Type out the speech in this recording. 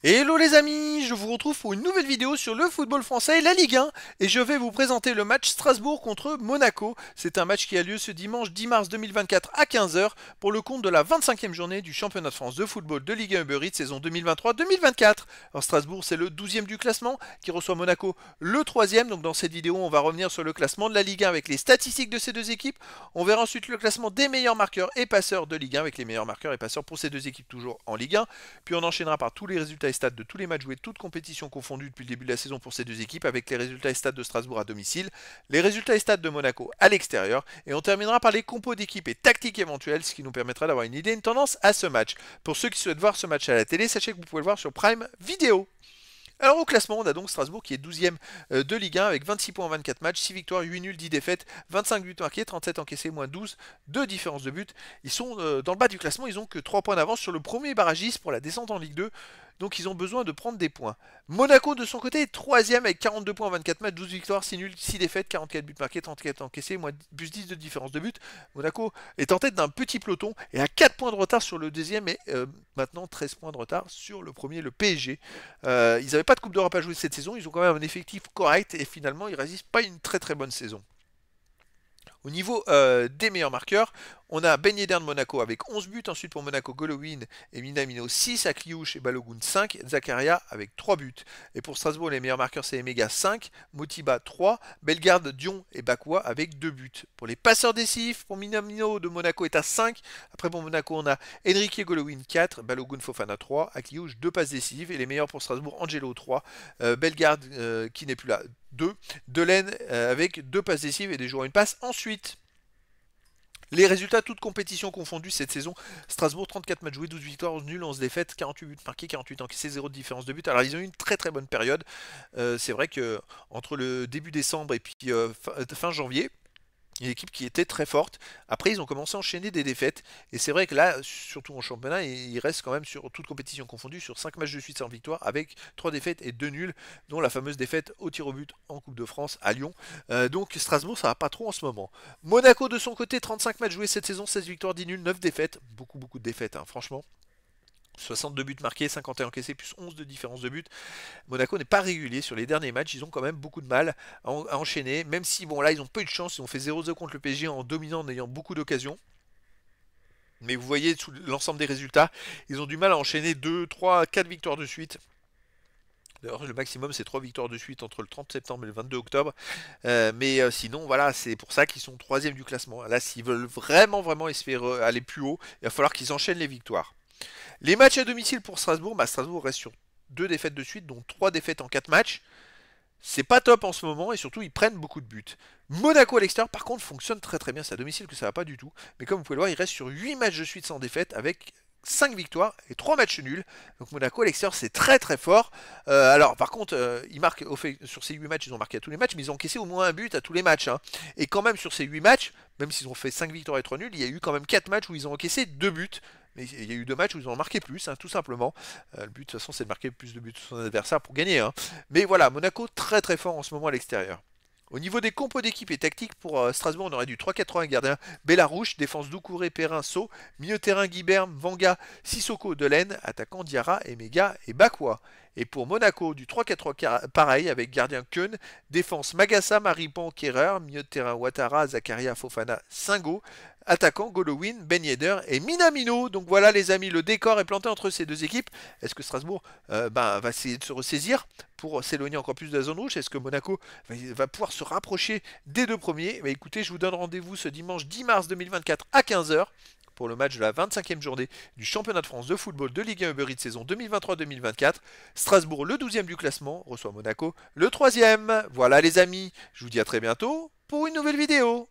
Hello les amis, je vous retrouve pour une nouvelle vidéo sur le football français et la Ligue 1 et je vais vous présenter le match Strasbourg contre Monaco. C'est un match qui a lieu ce dimanche 10 mars 2024 à 15 h pour le compte de la 25e journée du championnat de France de football de Ligue 1 Uber Eats saison 2023-2024. Alors Strasbourg c'est le 12e du classement qui reçoit Monaco le 3e. Donc dans cette vidéo on va revenir sur le classement de la Ligue 1 avec les statistiques de ces deux équipes. On verra ensuite le classement des meilleurs marqueurs et passeurs de Ligue 1 avec les meilleurs marqueurs et passeurs pour ces deux équipes toujours en Ligue 1. Puis on enchaînera par tous les résultats et stats de tous les matchs joués, toutes compétitions confondues depuis le début de la saison pour ces deux équipes, avec les résultats et stats de Strasbourg à domicile, les résultats et stats de Monaco à l'extérieur, et on terminera par les compos d'équipes et tactiques éventuelles, ce qui nous permettra d'avoir une idée, une tendance à ce match. Pour ceux qui souhaitent voir ce match à la télé, sachez que vous pouvez le voir sur Prime Video. Alors au classement, on a donc Strasbourg qui est 12e de Ligue 1 avec 26 points en 24 matchs, 6 victoires, 8 nuls, 10 défaites, 25 buts marqués, 37 encaissés, moins 12 de différence de but. Ils sont dans le bas du classement, ils ont que 3 points d'avance sur le premier barragiste pour la descente en Ligue 2. Donc ils ont besoin de prendre des points. Monaco de son côté est 3e avec 42 points en 24 matchs, 12 victoires, 6 nuls, 6 défaites, 44 buts marqués, 34 encaissés, moins plus 10 de différence de but. Monaco est en tête d'un petit peloton et a 4 points de retard sur le deuxième et maintenant 13 points de retard sur le premier, le PSG. Ils n'avaient pas de Coupe d'Europe à jouer cette saison, ils ont quand même un effectif correct et finalement ils résistent pas une très bonne saison. Au niveau des meilleurs marqueurs, on a Ben Yedder de Monaco avec 11 buts. Ensuite pour Monaco, Golovin et Minamino 6, Akliouche et Balogun 5, Zakaria avec 3 buts. Et pour Strasbourg, les meilleurs marqueurs c'est Emega 5, Motiba 3, Bellegarde, Dion et Bakwa avec 2 buts. Pour les passeurs décisifs, pour Minamino de Monaco est à 5. Après pour Monaco, on a Enrique Golovin 4, Balogun Fofana 3, Akliouche 2 passes décisives. Et les meilleurs pour Strasbourg, Angelo 3, Bellegarde qui n'est plus là 2, Delaine avec 2 passes décisives et des joueurs à une passe. Ensuite, les résultats, toutes compétitions confondues cette saison. Strasbourg, 34 matchs joués, 12 victoires, 11 nuls, 11 défaites, 48 buts marqués, 48 encaissés, 0 de différence de but. Alors ils ont eu une très bonne période. C'est vrai que entre le début décembre et puis fin janvier, une équipe qui était très forte. Après, ils ont commencé à enchaîner des défaites. Et c'est vrai que là, surtout en championnat, ils restent quand même sur toute compétition confondue, sur 5 matchs de suite sans victoire, avec 3 défaites et 2 nuls, dont la fameuse défaite au tir au but en Coupe de France à Lyon. Donc Strasbourg, ça va pas trop en ce moment. Monaco, de son côté, 35 matchs joués cette saison, 16 victoires, 10 nuls, 9 défaites. Beaucoup de défaites, hein, franchement. 62 buts marqués, 51 encaissés, plus 11 de différence de but. Monaco n'est pas régulier sur les derniers matchs, ils ont quand même beaucoup de mal à enchaîner, même si bon là ils ont peu de chance, ils ont fait 0-0 contre le PSG en dominant, en ayant beaucoup d'occasions. Mais vous voyez sous l'ensemble des résultats, ils ont du mal à enchaîner 2, 3, 4 victoires de suite. D'ailleurs, le maximum, c'est 3 victoires de suite entre le 30 septembre et le 22 octobre. Mais sinon, voilà, c'est pour ça qu'ils sont 3e du classement. Là, s'ils veulent vraiment espérer aller plus haut, il va falloir qu'ils enchaînent les victoires. Les matchs à domicile pour Strasbourg, Strasbourg reste sur 2 défaites de suite, donc 3 défaites en 4 matchs. C'est pas top en ce moment et surtout ils prennent beaucoup de buts. Monaco à l'extérieur par contre fonctionne très bien, c'est à domicile que ça va pas du tout. Mais comme vous pouvez le voir, il reste sur 8 matchs de suite sans défaite avec 5 victoires et 3 matchs nuls. Donc Monaco à l'extérieur c'est très fort. Alors par contre, ils marquent sur ces 8 matchs, ils ont marqué à tous les matchs, mais ils ont encaissé au moins un but à tous les matchs. Hein. Et quand même sur ces 8 matchs, même s'ils ont fait 5 victoires et 3 nuls, il y a eu quand même 4 matchs où ils ont encaissé 2 buts. Mais il y a eu 2 matchs où ils ont marqué plus, hein, tout simplement. Le but de toute façon c'est de marquer plus de buts sur son adversaire pour gagner. Hein. Mais voilà, Monaco très fort en ce moment à l'extérieur. Au niveau des compos d'équipe et tactiques pour Strasbourg, on aurait du 3-4-1 gardien Bellarouche, défense Doucouré, Perrin, So, milieu terrain Guibert, Vanga, Sissoko, Delaine, attaquant Diarra, Emega et Bakwa. Et pour Monaco, du 3-4-3 pareil avec gardien Keun, défense Magassa, Maripan, Kerrer, milieu de terrain Ouattara, Zakaria, Fofana, Singo, attaquant Golovin, Ben Yedder et Minamino. Donc voilà les amis, le décor est planté entre ces deux équipes. Est-ce que Strasbourg va essayer de se ressaisir pour s'éloigner encore plus de la zone rouge? Est-ce que Monaco va pouvoir se rapprocher des deux premiers? Écoutez, je vous donne rendez-vous ce dimanche 10 mars 2024 à 15 h pour le match de la 25e journée du championnat de France de football de Ligue 1 Uber Eats saison 2023-2024. Strasbourg, le 12e du classement, reçoit Monaco, le 3e. Voilà les amis, je vous dis à très bientôt pour une nouvelle vidéo.